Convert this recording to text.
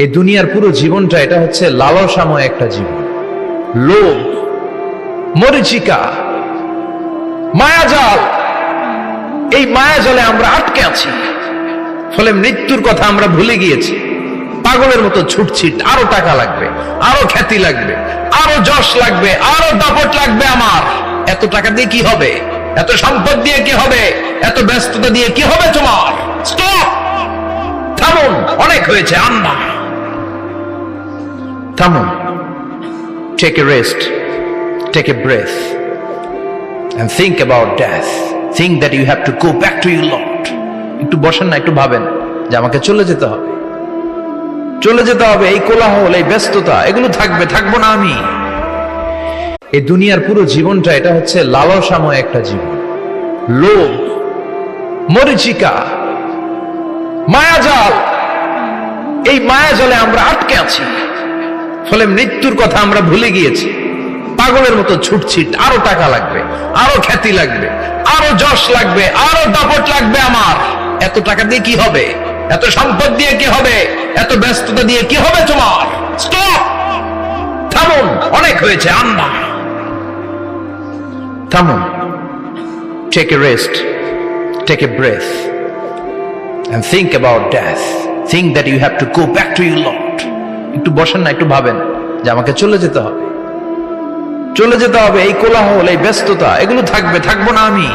এই দুনিয়ার পুরো জীবনটা এটা হচ্ছে লালসাময় একটা জীবন। লোভ, মরিচিকা, মায়াজাল, এই মায়াজালে আমরা আটকে আছি। ফলে মৃত্যুর কথা আমরা ভুলে গিয়েছি। পাগলের মতো ছুটছি, আরো টাকা লাগবে, আরো খ্যাতি লাগবে, আরো যশ লাগবে, আরো দাপট লাগবে। আমার এত টাকা দিয়ে কি হবে? এত সম্পদ দিয়ে কি হবে? এত ব্যস্ততা দিয়ে কি হবে তোমার? স্টপ, থামুন, অনেক হয়েছে, আন্না থামুন। Take a rest, take a breath, and think about death. Think that you have to go back to your Lord. একটু বসেন না, একটু ভাবেন যে আমাকে চলে যেতে হবে, চলে যেতে হবে। এই কোলাহল, এই ব্যস্ততা, এগুলো থাকবে, থাকবো না আমি। এই দুনিয়ার পুরো জীবনটা এটা হচ্ছে লালসাময় একটা জীবন। লোভ, মরিচিকা, মায়াজাল, এই মায়াজালে আমরা আটকে আছি। ফলে মৃত্যুর কথা আমরা ভুলে গিয়েছি। পাগলের মতো ছুটছি, আরো টাকা লাগবে, আরো খ্যাতি লাগবে, আরো যশ লাগবে, আরো দাপট লাগবে। আমার এত টাকা দিয়ে কি হবে? এত সম্পদ দিয়ে কি হবে? এত ব্যস্ততা দিয়ে কি হবে তোমার? স্টপ, থামুন, অনেক হয়েছে, আন্না থামুন। Take a rest, take a breath, and think about death. Think that you have to go back to your Lord. একটু বসেন না, একটু ভাবেন যে আমাকে চলে যেতে হবে, চলে যেতে হবে। এই কোলাহল, এই ব্যস্ততা, এগুলো থাকবে, থাকবো না আমি।